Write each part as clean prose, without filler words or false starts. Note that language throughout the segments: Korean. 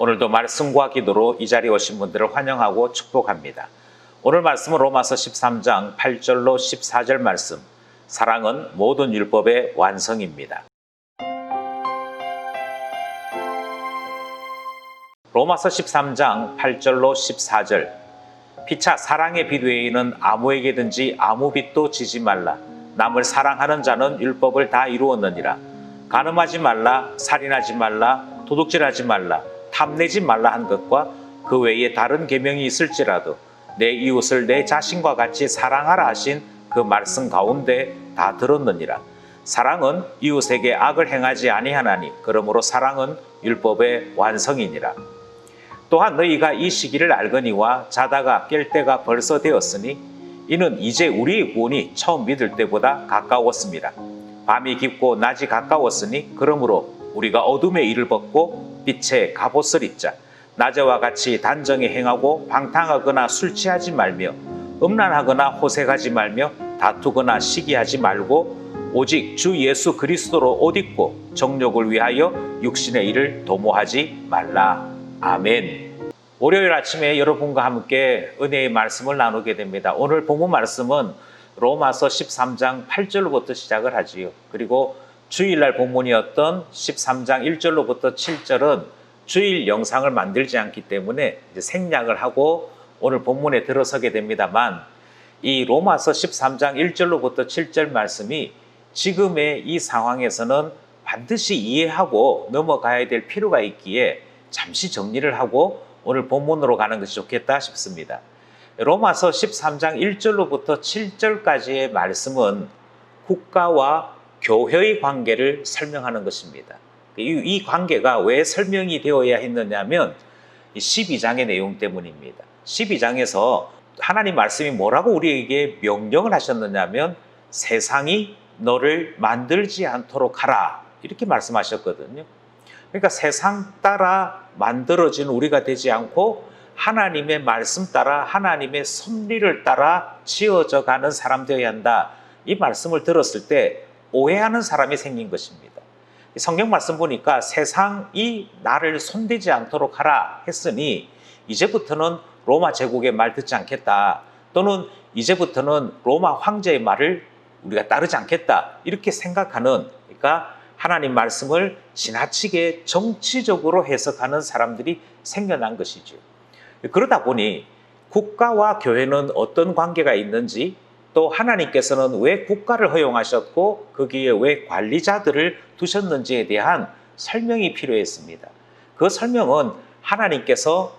오늘도 말씀과 기도로 이 자리에 오신 분들을 환영하고 축복합니다. 오늘 말씀은 로마서 13장 8절로 14절 말씀, 사랑은 모든 율법의 완성입니다. 로마서 13장 8절로 14절, 피차 사랑의 빛 외에는 아무에게든지 아무 빛도 지지 말라. 남을 사랑하는 자는 율법을 다 이루었느니라. 간음하지 말라, 살인하지 말라, 도둑질하지 말라, 탐내지 말라 한 것과 그 외에 다른 계명이 있을지라도 내 이웃을 내 자신과 같이 사랑하라 하신 그 말씀 가운데 다 들었느니라. 사랑은 이웃에게 악을 행하지 아니하나니 그러므로 사랑은 율법의 완성이니라. 또한 너희가 이 시기를 알거니와 자다가 깰 때가 벌써 되었으니 이는 이제 우리의 구원이 처음 믿을 때보다 가까웠습니다. 밤이 깊고 낮이 가까웠으니 그러므로 우리가 어둠의 일을 벗고 빛의 갑옷을 입자. 낮에와 같이 단정히 행하고 방탕하거나 술 취하지 말며 음란하거나 호색하지 말며 다투거나 시기하지 말고 오직 주 예수 그리스도로 옷 입고 정욕을 위하여 육신의 일을 도모하지 말라. 아멘. 월요일 아침에 여러분과 함께 은혜의 말씀을 나누게 됩니다. 오늘 본문 말씀은 로마서 13장 8절로부터 시작을 하지요. 그리고 주일날 본문이었던 13장 1절로부터 7절은 주일 영상을 만들지 않기 때문에 이제 생략을 하고 오늘 본문에 들어서게 됩니다만, 이 로마서 13장 1절로부터 7절 말씀이 지금의 이 상황에서는 반드시 이해하고 넘어가야 될 필요가 있기에 잠시 정리를 하고 오늘 본문으로 가는 것이 좋겠다 싶습니다. 로마서 13장 1절로부터 7절까지의 말씀은 국가와 교회의 관계를 설명하는 것입니다. 이 관계가 왜 설명이 되어야 했느냐면 12장의 내용 때문입니다. 12장에서 하나님 말씀이 뭐라고 우리에게 명령을 하셨느냐면 세상이 너를 만들지 않도록 하라, 이렇게 말씀하셨거든요. 그러니까 세상 따라 만들어진 우리가 되지 않고 하나님의 말씀 따라 하나님의 섭리를 따라 지어져 가는 사람 되어야 한다. 이 말씀을 들었을 때 오해하는 사람이 생긴 것입니다. 성경 말씀 보니까 세상이 나를 손대지 않도록 하라 했으니 이제부터는 로마 제국의 말 듣지 않겠다, 또는 이제부터는 로마 황제의 말을 우리가 따르지 않겠다, 이렇게 생각하는, 그러니까 하나님 말씀을 지나치게 정치적으로 해석하는 사람들이 생겨난 것이죠. 그러다 보니 국가와 교회는 어떤 관계가 있는지, 또 하나님께서는 왜 국가를 허용하셨고 거기에 왜 관리자들을 두셨는지에 대한 설명이 필요했습니다. 그 설명은 하나님께서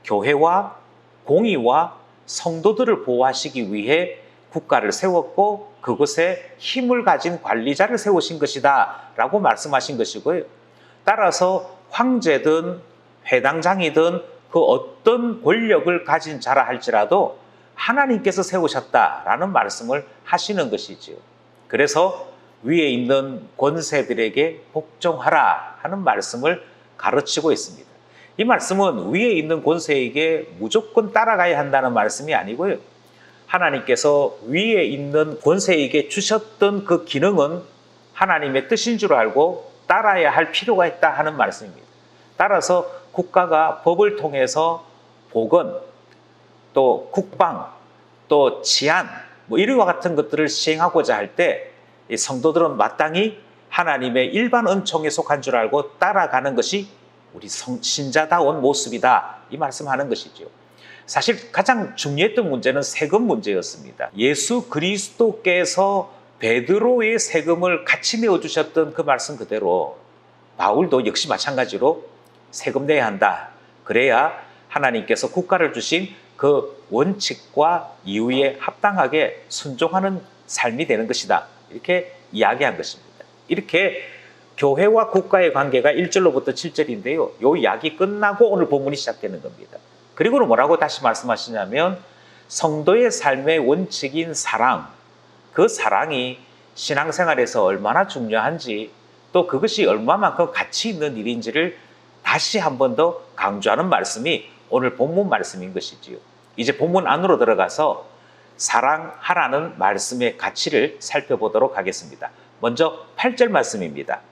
교회와 공의와 성도들을 보호하시기 위해 국가를 세웠고 그것에 힘을 가진 관리자를 세우신 것이다 라고 말씀하신 것이고요. 따라서 황제든 회당장이든 그 어떤 권력을 가진 자라 할지라도 하나님께서 세우셨다라는 말씀을 하시는 것이지요. 그래서 위에 있는 권세들에게 복종하라 하는 말씀을 가르치고 있습니다. 이 말씀은 위에 있는 권세에게 무조건 따라가야 한다는 말씀이 아니고요. 하나님께서 위에 있는 권세에게 주셨던 그 기능은 하나님의 뜻인 줄 알고 따라야 할 필요가 있다 하는 말씀입니다. 따라서 국가가 법을 통해서 보건, 또 국방, 또 치안, 이와 같은 것들을 시행하고자 할 때 성도들은 마땅히 하나님의 일반 은총에 속한 줄 알고 따라가는 것이 우리 신자다운 모습이다, 이 말씀하는 것이죠. 사실 가장 중요했던 문제는 세금 문제였습니다. 예수 그리스도께서 베드로의 세금을 같이 내어주셨던 그 말씀 그대로 바울도 역시 마찬가지로 세금 내야 한다. 그래야 하나님께서 국가를 주신 그 원칙과 이유에 합당하게 순종하는 삶이 되는 것이다, 이렇게 이야기한 것입니다. 이렇게 교회와 국가의 관계가 1절로부터 7절인데요. 이 이야기 끝나고 오늘 본문이 시작되는 겁니다. 그리고는 뭐라고 다시 말씀하시냐면 성도의 삶의 원칙인 사랑, 그 사랑이 신앙생활에서 얼마나 중요한지, 또 그것이 얼마만큼 가치 있는 일인지를 다시 한 번 더 강조하는 말씀이 오늘 본문 말씀인 것이지요. 이제 본문 안으로 들어가서 사랑하라는 말씀의 가치를 살펴보도록 하겠습니다. 먼저 8절 말씀입니다.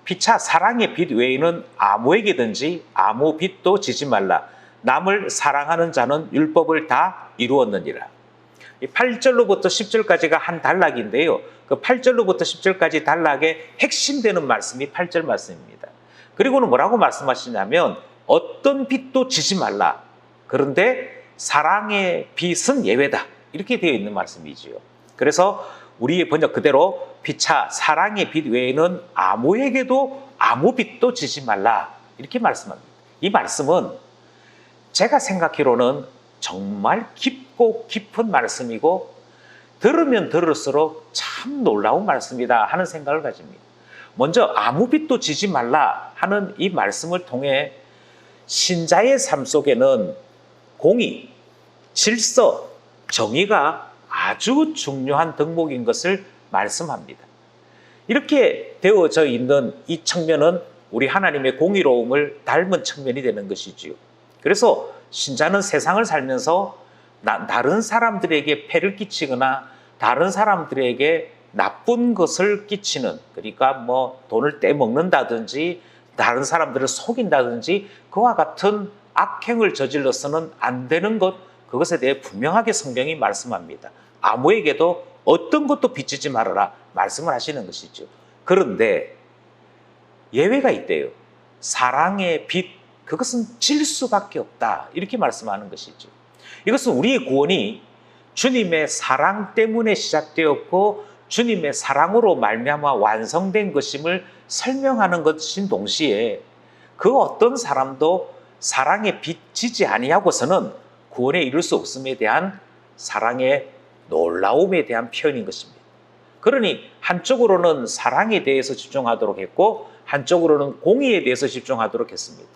피차 사랑의 빛 외에는 아무에게든지 아무 빚도 지지 말라. 남을 사랑하는 자는 율법을 다 이루었느니라. 8절로부터 10절까지가 한 단락인데요. 그 8절로부터 10절까지 단락의 핵심되는 말씀이 8절 말씀입니다. 그리고는 뭐라고 말씀하시냐면 어떤 빚도 지지 말라. 그런데 사랑의 빚은 예외다. 이렇게 되어 있는 말씀이지요. 그래서 우리의 번역 그대로 피차 사랑의 빚 외에는 아무에게도 아무 빚도 지지 말라. 이렇게 말씀합니다. 이 말씀은 제가 생각하기로는 정말 깊고 깊은 말씀이고 들으면 들을수록 참 놀라운 말씀이다 하는 생각을 가집니다. 먼저 아무 빚도 지지 말라 하는 이 말씀을 통해 신자의 삶 속에는 공의, 질서, 정의가 아주 중요한 덕목인 것을 말씀합니다. 이렇게 되어져 있는 이 측면은 우리 하나님의 공의로움을 닮은 측면이 되는 것이지요. 그래서 신자는 세상을 살면서 다른 사람들에게 폐를 끼치거나 다른 사람들에게 나쁜 것을 끼치는, 그러니까 뭐 돈을 떼먹는다든지 다른 사람들을 속인다든지 그와 같은 악행을 저질러서는 안 되는 것, 그것에 대해 분명하게 성경이 말씀합니다. 아무에게도 어떤 것도 빚지지 말아라 말씀을 하시는 것이죠. 그런데 예외가 있대요. 사랑의 빚, 그것은 질 수밖에 없다. 이렇게 말씀하는 것이죠. 이것은 우리의 구원이 주님의 사랑 때문에 시작되었고 주님의 사랑으로 말미암아 완성된 것임을 설명하는 것인 동시에 그 어떤 사람도 사랑에 빚지지 아니하고서는 구원에 이룰 수 없음에 대한 사랑의 놀라움에 대한 표현인 것입니다. 그러니 한쪽으로는 사랑에 대해서 집중하도록 했고 한쪽으로는 공의에 대해서 집중하도록 했습니다.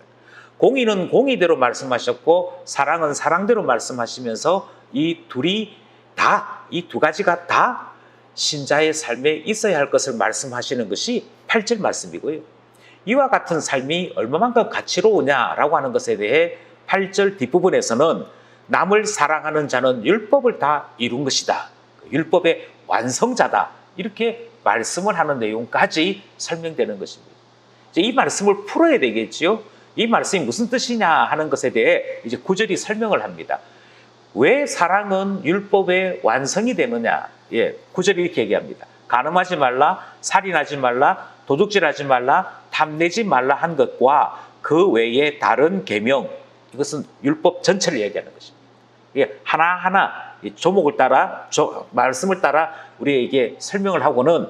공의는 공의대로 말씀하셨고 사랑은 사랑대로 말씀하시면서 이 둘이 다, 이 두 가지가 다 신자의 삶에 있어야 할 것을 말씀하시는 것이 8절 말씀이고요. 이와 같은 삶이 얼마만큼 가치로우냐라고 하는 것에 대해 8절 뒷부분에서는 남을 사랑하는 자는 율법을 다 이룬 것이다. 율법의 완성자다. 이렇게 말씀을 하는 내용까지 설명되는 것입니다. 이제 이 말씀을 풀어야 되겠지요. 이 말씀이 무슨 뜻이냐 하는 것에 대해 이제 9절이 설명을 합니다. 왜 사랑은 율법의 완성이 되느냐? 9절이 이렇게 얘기합니다. 간음하지 말라, 살인하지 말라, 도둑질하지 말라, 탐내지 말라 한 것과 그 외에 다른 계명, 이것은 율법 전체를 얘기하는 것입니다. 하나하나 조목을 따라, 말씀을 따라 우리에게 설명을 하고는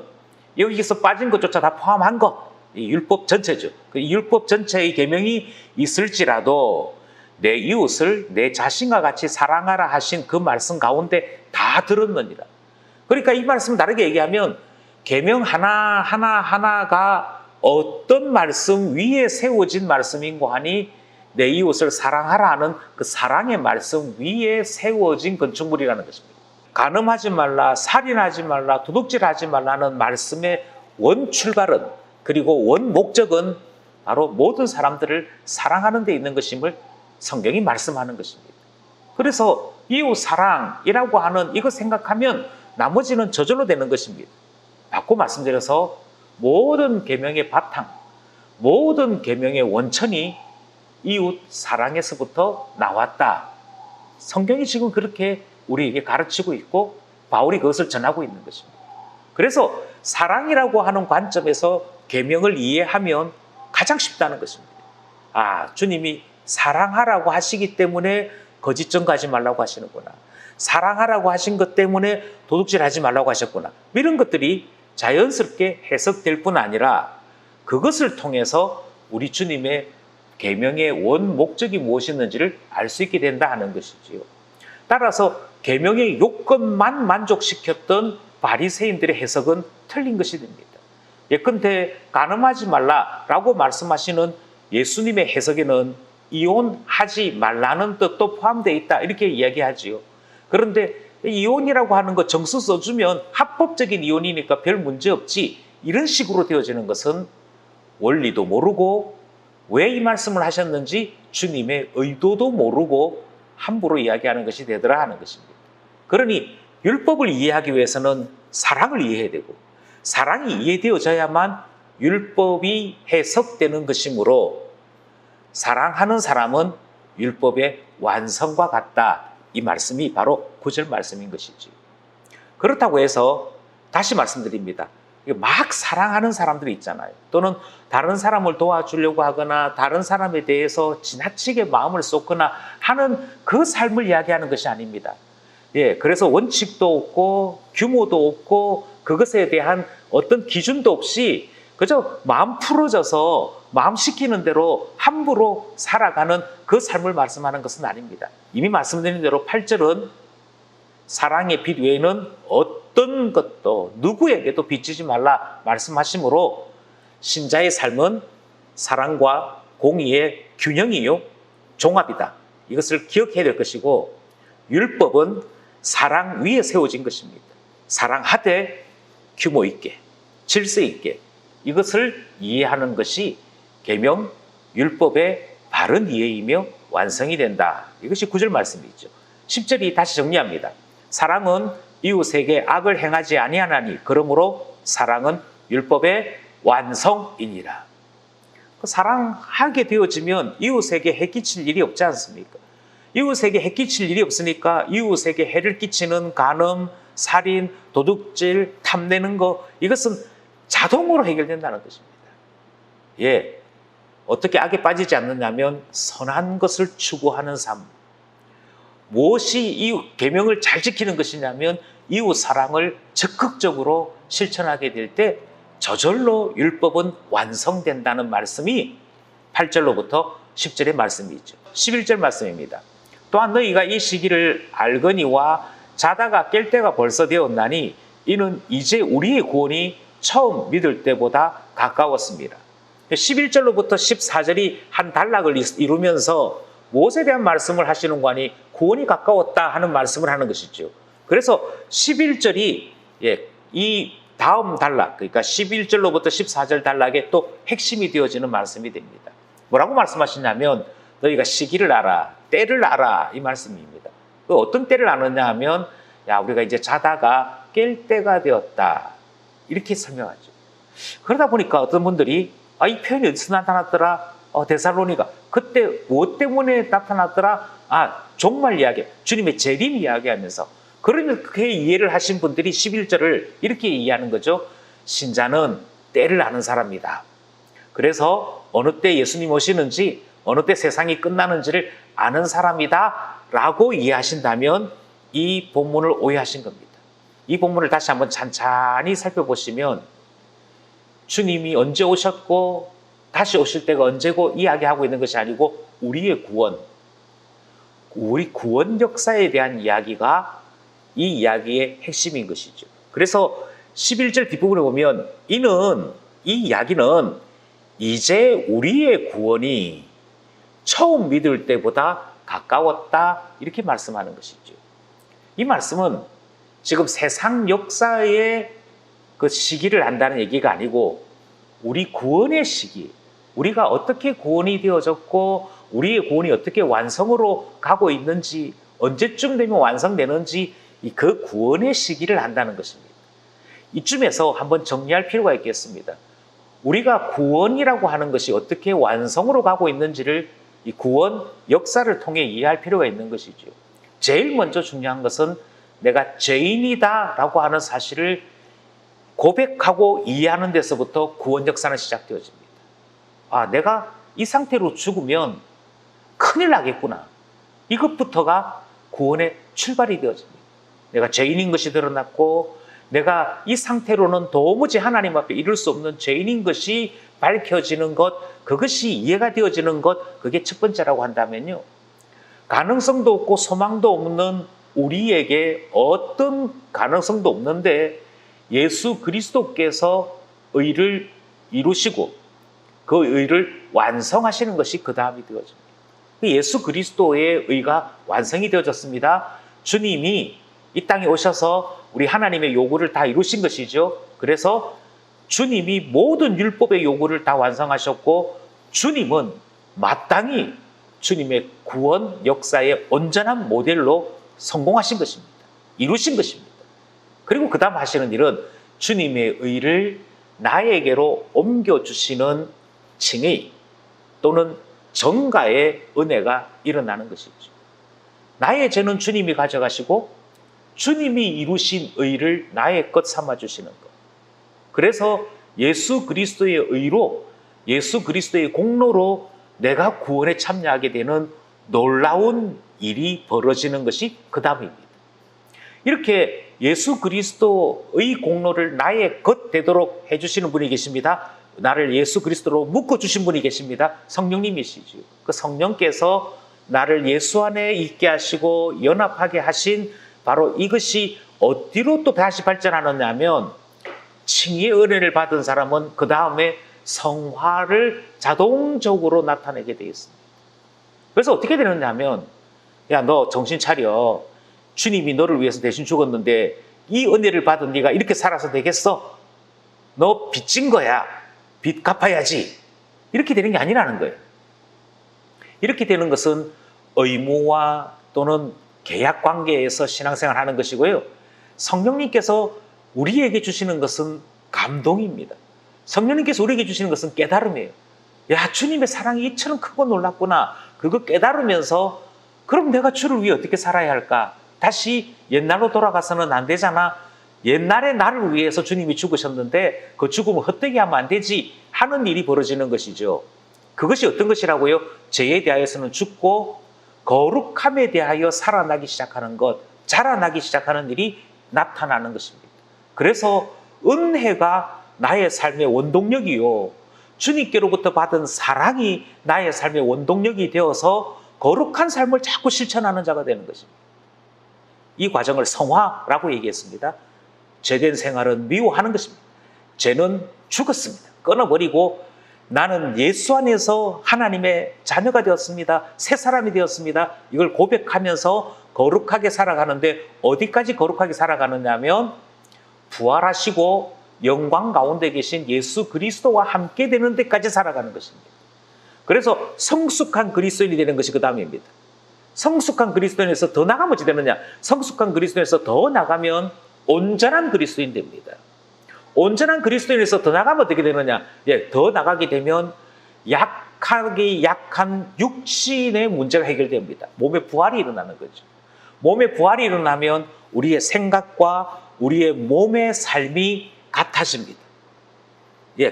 여기서 빠진 것조차 다 포함한 것, 이 율법 전체죠. 그 율법 전체의 계명이 있을지라도 내 이웃을 내 자신과 같이 사랑하라 하신 그 말씀 가운데 다 들었느니라. 그러니까 이 말씀 다르게 얘기하면 계명 하나하나가 어떤 말씀 위에 세워진 말씀인고 하니 내 이웃을 사랑하라 하는 그 사랑의 말씀 위에 세워진 건축물이라는 것입니다. 간음하지 말라, 살인하지 말라, 도둑질하지 말라는 말씀의 원 출발은, 그리고 원 목적은 바로 모든 사람들을 사랑하는 데 있는 것임을 성경이 말씀하는 것입니다. 그래서 이웃 사랑이라고 하는 이거 생각하면 나머지는 저절로 되는 것입니다. 바꿔 말씀드려서 모든 계명의 바탕, 모든 계명의 원천이 이웃 사랑에서부터 나왔다. 성경이 지금 그렇게 우리에게 가르치고 있고 바울이 그것을 전하고 있는 것입니다. 그래서 사랑이라고 하는 관점에서 계명을 이해하면 가장 쉽다는 것입니다. 주님이 사랑하라고 하시기 때문에 거짓 증거하지 말라고 하시는구나. 사랑하라고 하신 것 때문에 도둑질하지 말라고 하셨구나. 이런 것들이 자연스럽게 해석될 뿐 아니라 그것을 통해서 우리 주님의 계명의 원 목적이 무엇이었는지를 알 수 있게 된다 하는 것이지요. 따라서 계명의 요건만 만족시켰던 바리새인들의 해석은 틀린 것이 됩니다. 예컨대 간음하지 말라라고 말씀하시는 예수님의 해석에는 이혼하지 말라는 뜻도 포함되어 있다 이렇게 이야기하지요. 그런데 이혼이라고 하는 거 정수 써주면 합법적인 이혼이니까 별 문제 없지, 이런 식으로 되어지는 것은 원리도 모르고 왜 이 말씀을 하셨는지 주님의 의도도 모르고 함부로 이야기하는 것이 되더라 하는 것입니다. 그러니 율법을 이해하기 위해서는 사랑을 이해해야 되고 사랑이 이해되어져야만 율법이 해석되는 것이므로 사랑하는 사람은 율법의 완성과 같다. 이 말씀이 바로 9절 말씀인 것이지. 그렇다고 해서 다시 말씀드립니다. 막 사랑하는 사람들이 있잖아요. 또는 다른 사람을 도와주려고 하거나 다른 사람에 대해서 지나치게 마음을 쏟거나 하는 그 삶을 이야기하는 것이 아닙니다. 예, 그래서 원칙도 없고 규모도 없고 그것에 대한 어떤 기준도 없이 그저 마음 풀어져서 마음 시키는 대로 함부로 살아가는 그 삶을 말씀하는 것은 아닙니다. 이미 말씀드린 대로 8절은 사랑의 빛 외에는 어떤 것도 누구에게도 비치지 말라 말씀하시므로 신자의 삶은 사랑과 공의의 균형이요 종합이다. 이것을 기억해야 될 것이고 율법은 사랑 위에 세워진 것입니다. 사랑하되 규모 있게 질서 있게 이것을 이해하는 것이 계명 율법의 바른 이해이며 완성이 된다. 이것이 9절 말씀이죠. 10절이 다시 정리합니다. 사랑은 이웃에게 악을 행하지 아니하나니 그러므로 사랑은 율법의 완성이니라. 사랑하게 되어지면 이웃에게 해 끼칠 일이 없지 않습니까? 이웃에게 해 끼칠 일이 없으니까 이웃에게 해를 끼치는 간음, 살인, 도둑질, 탐내는 거 이것은 자동으로 해결된다는 것입니다. 예, 어떻게 악에 빠지지 않느냐면 선한 것을 추구하는 삶. 무엇이 이웃 계명을 잘 지키는 것이냐면 이웃 사랑을 적극적으로 실천하게 될 때 저절로 율법은 완성된다는 말씀이 8절로부터 10절의 말씀이죠. 11절 말씀입니다. 또한 너희가 이 시기를 알거니와 자다가 깰 때가 벌써 되었나니 이는 이제 우리의 구원이 처음 믿을 때보다 가까웠습니다. 11절로부터 14절이 한 단락을 이루면서 무엇에 대한 말씀을 하시는 거니 구원이 가까웠다 하는 말씀을 하는 것이죠. 그래서 11절이 이 다음 단락, 그러니까 11절로부터 14절 단락의 또 핵심이 되어지는 말씀이 됩니다. 뭐라고 말씀하시냐면 너희가 시기를 알아, 때를 알아 이 말씀입니다. 어떤 때를 아느냐 하면 우리가 이제 자다가 깰 때가 되었다 이렇게 설명하죠. 그러다 보니까 어떤 분들이 이 표현이 어디서 나타났더라? 데살로니가 그때 무엇 때문에 나타났더라? 종말 이야기, 주님의 재림 이야기하면서 그러면 그렇게 이해를 하신 분들이 11절을 이렇게 이해하는 거죠. 신자는 때를 아는 사람이다. 그래서 어느 때 예수님 오시는지 어느 때 세상이 끝나는지를 아는 사람이다 라고 이해하신다면 이 본문을 오해하신 겁니다. 이 본문을 다시 한번 찬찬히 살펴보시면 주님이 언제 오셨고 다시 오실 때가 언제고 이야기하고 있는 것이 아니고 우리의 구원, 우리 구원 역사에 대한 이야기가 이 이야기의 핵심인 것이죠. 그래서 11절 뒷부분에 보면 이 이야기는 이제 우리의 구원이 처음 믿을 때보다 가까웠다 이렇게 말씀하는 것이죠. 이 말씀은 지금 세상 역사의 그 시기를 안다는 얘기가 아니고 우리 구원의 시기, 우리가 어떻게 구원이 되어졌고 우리의 구원이 어떻게 완성으로 가고 있는지 언제쯤 되면 완성되는지 그 구원의 시기를 안다는 것입니다. 이쯤에서 한번 정리할 필요가 있겠습니다. 우리가 구원이라고 하는 것이 어떻게 완성으로 가고 있는지를 이 구원 역사를 통해 이해할 필요가 있는 것이죠. 제일 먼저 중요한 것은 내가 죄인이다 라고 하는 사실을 고백하고 이해하는 데서부터 구원 역사는 시작되어집니다. 내가 이 상태로 죽으면 큰일 나겠구나. 이것부터가 구원의 출발이 되어집니다. 내가 죄인인 것이 드러났고 내가 이 상태로는 도무지 하나님 앞에 이룰 수 없는 죄인인 것이 밝혀지는 것, 그것이 이해가 되어지는 것, 그게 첫 번째라고 한다면요. 가능성도 없고 소망도 없는 우리에게 어떤 가능성도 없는데 예수 그리스도께서 의를 이루시고 그 의를 완성하시는 것이 그 다음이 되어집니다. 예수 그리스도의 의가 완성이 되어졌습니다. 주님이 이 땅에 오셔서 우리 하나님의 요구를 다 이루신 것이죠. 그래서 주님이 모든 율법의 요구를 다 완성하셨고 주님은 마땅히 주님의 구원 역사의 온전한 모델로 성공하신 것입니다. 이루신 것입니다. 그리고 그 다음 하시는 일은 주님의 의를 나에게로 옮겨주시는 칭의 또는 정가의 은혜가 일어나는 것이죠. 나의 죄는 주님이 가져가시고 주님이 이루신 의를 나의 것 삼아주시는 것. 그래서 예수 그리스도의 의로, 예수 그리스도의 공로로 내가 구원에 참여하게 되는 놀라운 일이 벌어지는 것이 그 다음입니다. 이렇게 예수 그리스도의 공로를 나의 것 되도록 해주시는 분이 계십니다. 나를 예수 그리스도로 묶어주신 분이 계십니다. 성령님이시죠. 그 성령께서 나를 예수 안에 있게 하시고 연합하게 하신 바로 이것이 어디로 또 다시 발전하느냐면, 칭의의 은혜를 받은 사람은 그 다음에 성화를 자동적으로 나타내게 되어 있습니다. 그래서 어떻게 되느냐면, 야, 너 정신 차려. 주님이 너를 위해서 대신 죽었는데 이 은혜를 받은 네가 이렇게 살아서 되겠어? 너 빚진 거야. 빚 갚아야지. 이렇게 되는 게 아니라는 거예요. 이렇게 되는 것은 의무와 또는 계약 관계에서 신앙생활 하는 것이고요. 성령님께서 우리에게 주시는 것은 감동입니다. 성령님께서 우리에게 주시는 것은 깨달음이에요. 야, 주님의 사랑이 이처럼 크고 놀랍구나. 그거 깨달으면서 그럼 내가 주를 위해 어떻게 살아야 할까? 다시 옛날로 돌아가서는 안 되잖아. 옛날에 나를 위해서 주님이 죽으셨는데 그 죽음을 헛되게 하면 안 되지 하는 일이 벌어지는 것이죠. 그것이 어떤 것이라고요? 죄에 대하여서는 죽고 거룩함에 대하여 살아나기 시작하는 것, 자라나기 시작하는 일이 나타나는 것입니다. 그래서 은혜가 나의 삶의 원동력이요, 주님께로부터 받은 사랑이 나의 삶의 원동력이 되어서 거룩한 삶을 자꾸 실천하는 자가 되는 것입니다. 이 과정을 성화라고 얘기했습니다. 죄된 생활은 미워하는 것입니다. 죄는 죽었습니다. 끊어버리고 나는 예수 안에서 하나님의 자녀가 되었습니다. 새 사람이 되었습니다. 이걸 고백하면서 거룩하게 살아가는데, 어디까지 거룩하게 살아가느냐 하면 부활하시고 영광 가운데 계신 예수 그리스도와 함께 되는 데까지 살아가는 것입니다. 그래서 성숙한 그리스도인이 되는 것이 그 다음입니다. 성숙한 그리스도인에서 더 나가면 어찌 되느냐? 성숙한 그리스도인에서 더 나가면 온전한 그리스도인 됩니다. 온전한 그리스도인에서 더 나가면 어떻게 되느냐? 더 나가게 되면 약하게 약한 육신의 문제가 해결됩니다. 몸의 부활이 일어나는 거죠. 몸의 부활이 일어나면 우리의 생각과 우리의 몸의 삶이 같아집니다.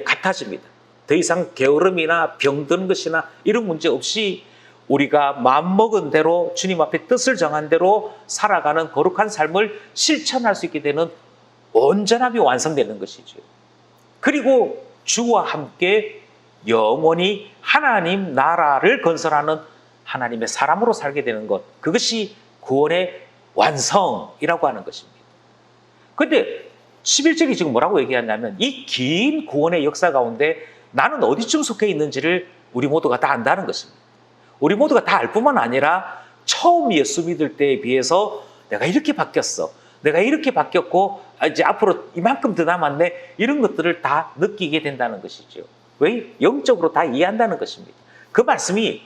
같아집니다. 더 이상 게으름이나 병든 것이나 이런 문제 없이 우리가 마음먹은 대로 주님 앞에 뜻을 정한 대로 살아가는 거룩한 삶을 실천할 수 있게 되는 온전함이 완성되는 것이죠. 그리고 주와 함께 영원히 하나님 나라를 건설하는 하나님의 사람으로 살게 되는 것, 그것이 구원의 완성이라고 하는 것입니다. 그런데 11절이 지금 뭐라고 얘기하냐면, 이 긴 구원의 역사 가운데 나는 어디쯤 속해 있는지를 우리 모두가 다 안다는 것입니다. 우리 모두가 다 알 뿐만 아니라 처음 예수 믿을 때에 비해서 내가 이렇게 바뀌었어, 내가 이렇게 바뀌었고 이제 앞으로 이만큼 더 남았네, 이런 것들을 다 느끼게 된다는 것이죠. 왜? 영적으로 다 이해한다는 것입니다. 그 말씀이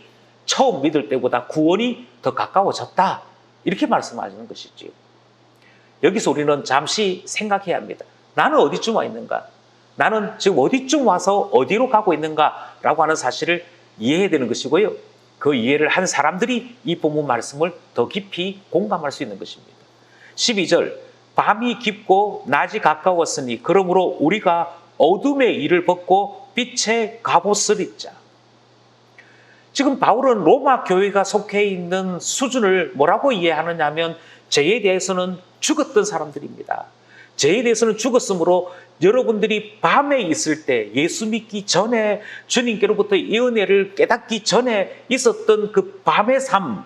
처음 믿을 때보다 구원이 더 가까워졌다, 이렇게 말씀하시는 것이죠. 여기서 우리는 잠시 생각해야 합니다. 나는 어디쯤 와 있는가? 나는 지금 어디쯤 와서 어디로 가고 있는가라고 하는 사실을 이해해야 되는 것이고요. 그 이해를 한 사람들이 이 본문 말씀을 더 깊이 공감할 수 있는 것입니다. 12절, 밤이 깊고 낮이 가까웠으니 그러므로 우리가 어둠의 일을 벗고 빛의 갑옷을 입자. 지금 바울은 로마 교회가 속해 있는 수준을 뭐라고 이해하느냐 하면, 죄에 대해서는 죽었던 사람들입니다. 죄에 대해서는 죽었으므로 여러분들이 밤에 있을 때, 예수 믿기 전에, 주님께로부터 이 은혜를 깨닫기 전에 있었던 그 밤의 삶,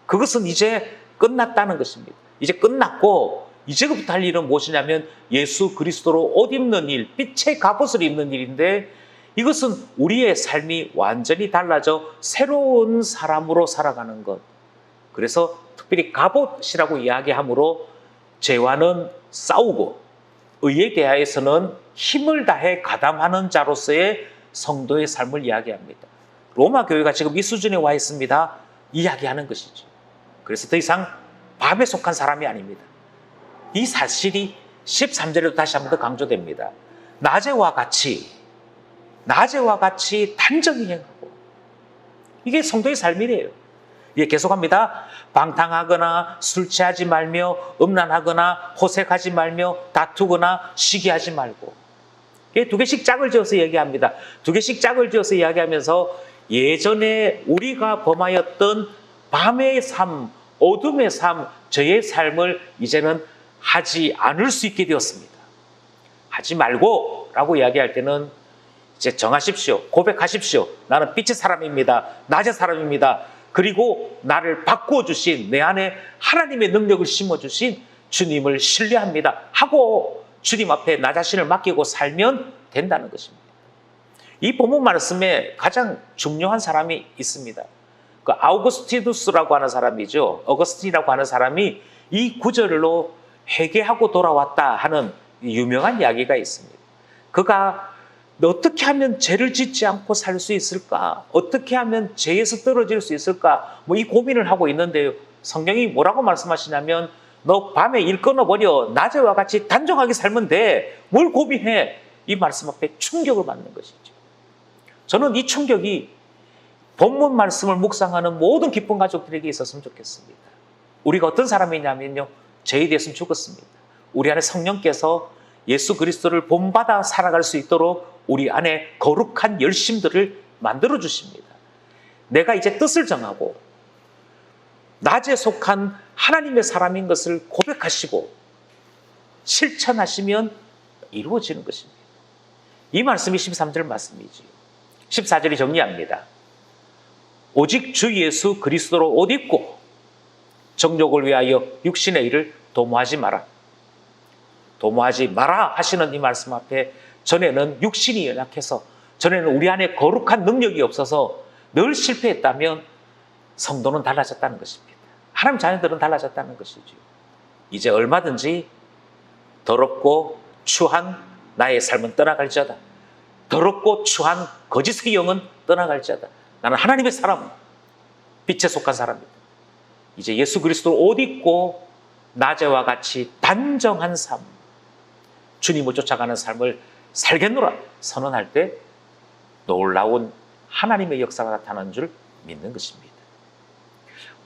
그것은 이제 끝났다는 것입니다. 이제 끝났고 이제부터 할 일은 무엇이냐면 예수 그리스도로 옷 입는 일, 빛의 갑옷을 입는 일인데, 이것은 우리의 삶이 완전히 달라져 새로운 사람으로 살아가는 것. 그래서 특별히 갑옷이라고 이야기하므로 죄와는 싸우고 의에 대하여서는 힘을 다해 가담하는 자로서의 성도의 삶을 이야기합니다. 로마 교회가 지금 이 수준에 와 있습니다, 이야기하는 것이죠. 그래서 더 이상 밤에 속한 사람이 아닙니다. 이 사실이 13절에도 다시 한 번 더 강조됩니다. 낮에와 같이 단정히 행하고, 이게 성도의 삶이래요. 예, 계속합니다. 방탕하거나 술 취하지 말며 음란하거나 호색하지 말며 다투거나 시기하지 말고. 예, 두 개씩 짝을 지어서 얘기합니다. 두 개씩 짝을 지어서 이야기하면서 예전에 우리가 범하였던 밤의 삶, 어둠의 삶, 저의 삶을 이제는 하지 않을 수 있게 되었습니다. 하지 말고 라고 이야기할 때는 이제 정하십시오. 고백하십시오. 나는 빛의 사람입니다. 낮의 사람입니다. 그리고 나를 바꾸어 주신, 내 안에 하나님의 능력을 심어 주신 주님을 신뢰합니다 하고 주님 앞에 나 자신을 맡기고 살면 된다는 것입니다. 이 본문 말씀에 가장 중요한 사람이 있습니다. 그 아우구스티누스라고 하는 사람이죠. 어거스틴이라고 하는 사람이 이 구절로 회개하고 돌아왔다 하는 유명한 이야기가 있습니다. 그가 어떻게 하면 죄를 짓지 않고 살 수 있을까? 어떻게 하면 죄에서 떨어질 수 있을까? 이 고민을 하고 있는데요. 성경이 뭐라고 말씀하시냐면, 너 밤에 일 끊어버려. 낮에와 같이 단정하게 살면 돼. 뭘 고민해? 이 말씀 앞에 충격을 받는 것이죠. 저는 이 충격이 본문 말씀을 묵상하는 모든 기쁜 가족들에게 있었으면 좋겠습니다. 우리가 어떤 사람이냐면요, 죄에 대해서는 죽었습니다. 우리 안에 성령께서 예수 그리스도를 본받아 살아갈 수 있도록 우리 안에 거룩한 열심들을 만들어 주십니다. 내가 이제 뜻을 정하고 낮에 속한 하나님의 사람인 것을 고백하시고 실천하시면 이루어지는 것입니다. 이 말씀이 13절 말씀이지요. 14절이 정리합니다. 오직 주 예수 그리스도로 옷 입고 정욕을 위하여 육신의 일을 도모하지 마라. 도모하지 마라 하시는 이 말씀 앞에, 전에는 육신이 연약해서, 전에는 우리 안에 거룩한 능력이 없어서 늘 실패했다면 성도는 달라졌다는 것입니다. 하나님 자녀들은 달라졌다는 것이죠. 이제 얼마든지 더럽고 추한 나의 삶은 떠나갈지어다. 더럽고 추한 거짓의 영은 떠나갈지어다. 나는 하나님의 사람, 빛에 속한 사람이다. 이제 예수 그리스도 옷 입고 낮에와 같이 단정한 삶, 주님을 쫓아가는 삶을 살겠노라 선언할 때 놀라운 하나님의 역사가 나타나는 줄 믿는 것입니다.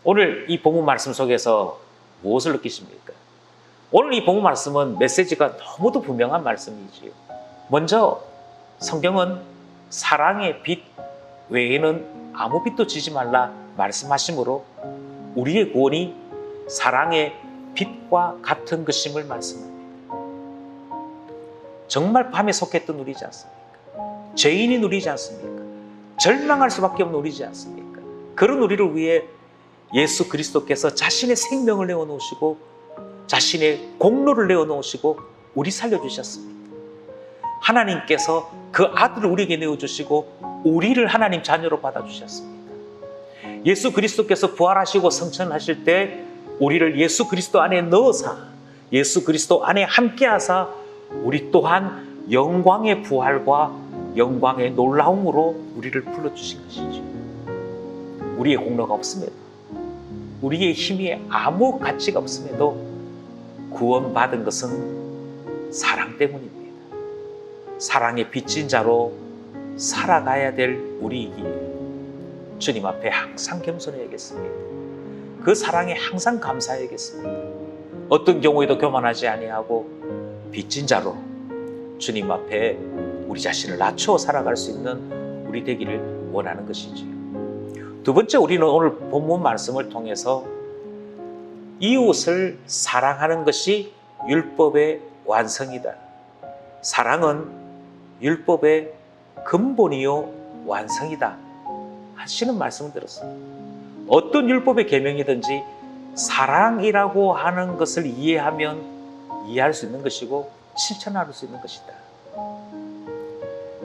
오늘 이 본문 말씀 속에서 무엇을 느끼십니까? 오늘 이 본문 말씀은 메시지가 너무도 분명한 말씀이지요. 먼저 성경은 사랑의 빛 외에는 아무 빛도 지지 말라 말씀하시므로 우리의 구원이 사랑의 빛과 같은 것임을 말씀합니다. 정말 밤에 속했던 우리지 않습니까? 죄인이 누리지 않습니까? 절망할 수밖에 없는 우리지 않습니까? 그런 우리를 위해 예수 그리스도께서 자신의 생명을 내어놓으시고 자신의 공로를 내어놓으시고 우리 살려주셨습니다. 하나님께서 그 아들을 우리에게 내어주시고 우리를 하나님 자녀로 받아주셨습니다. 예수 그리스도께서 부활하시고 성천하실 때 우리를 예수 그리스도 안에 넣어서 예수 그리스도 안에 함께하사 우리 또한 영광의 부활과 영광의 놀라움으로 우리를 불러주신 것이죠. 우리의 공로가 없음에도, 우리의 힘이 아무 가치가 없음에도 구원받은 것은 사랑 때문입니다. 사랑의 빚진 자로 살아가야 될 우리이기에 주님 앞에 항상 겸손해야겠습니다. 그 사랑에 항상 감사해야겠습니다. 어떤 경우에도 교만하지 아니하고 빚진 자로 주님 앞에 우리 자신을 낮추어 살아갈 수 있는 우리 되기를 원하는 것이지요. 두 번째, 우리는 오늘 본문 말씀을 통해서 이웃을 사랑하는 것이 율법의 완성이다. 사랑은 율법의 근본이요 완성이다 하시는 말씀을 들었습니다. 어떤 율법의 계명이든지 사랑이라고 하는 것을 이해하면 이해할 수 있는 것이고 실천할 수 있는 것이다.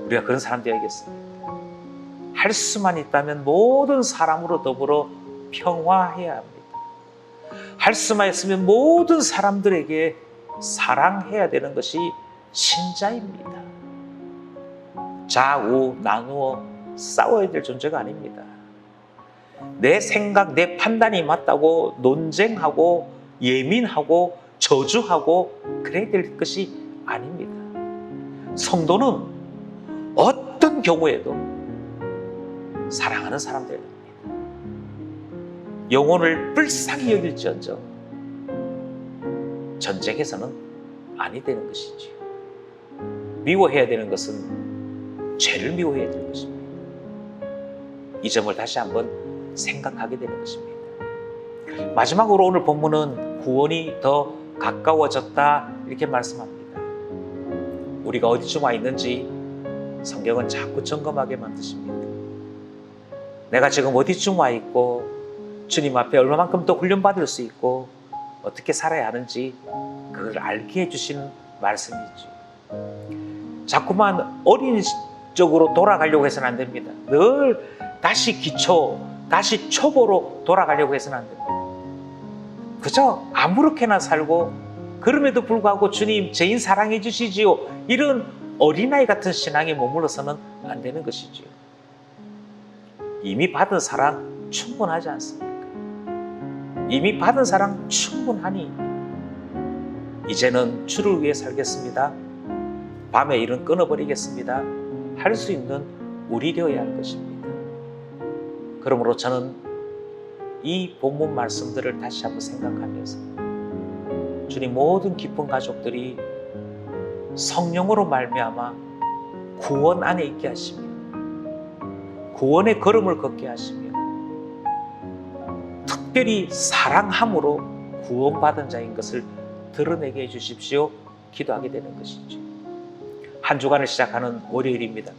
우리가 그런 사람 되어야겠습니다. 할 수만 있다면 모든 사람으로 더불어 평화해야 합니다. 할 수만 있으면 모든 사람들에게 사랑해야 되는 것이 신자입니다. 좌우 나누어 싸워야 될 존재가 아닙니다. 내 생각, 내 판단이 맞다고 논쟁하고 예민하고 저주하고 그래야 될 것이 아닙니다. 성도는 어떤 경우에도 사랑하는 사람 되는 겁니다. 영혼을 불쌍히 여길지언정 전쟁에서는 아니 되는 것이지요. 미워해야 되는 것은 죄를 미워해야 되는 것입니다. 이 점을 다시 한번 생각하게 되는 것입니다. 마지막으로 오늘 본문은 구원이 더 가까워졌다 이렇게 말씀합니다. 우리가 어디쯤 와 있는지 성경은 자꾸 점검하게 만드십니다. 내가 지금 어디쯤 와 있고 주님 앞에 얼마만큼 더 훈련받을 수 있고 어떻게 살아야 하는지 그걸 알게 해주시는 말씀이죠. 자꾸만 어린 쪽으로 돌아가려고 해서는 안 됩니다. 늘 다시 기초, 다시 초보로 돌아가려고 해서는 안 됩니다. 그저 아무렇게나 살고 그럼에도 불구하고 주님 죄인 사랑해 주시지요, 이런 어린아이 같은 신앙에 머물러서는 안 되는 것이지요. 이미 받은 사랑 충분하지 않습니까? 이미 받은 사랑 충분하니 이제는 주를 위해 살겠습니다, 밤의 일은 끊어버리겠습니다 할 수 있는 우리 되어야 할 것입니다. 그러므로 저는 이 본문 말씀들을 다시 한번 생각하면서 주님 모든 기쁜 가족들이 성령으로 말미암아 구원 안에 있게 하시며 구원의 걸음을 걷게 하시며 특별히 사랑함으로 구원받은 자인 것을 드러내게 해주십시오 기도하게 되는 것이죠. 한 주간을 시작하는 월요일입니다.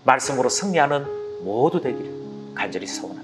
말씀으로 승리하는 모두 되기를 간절히 소원합니다.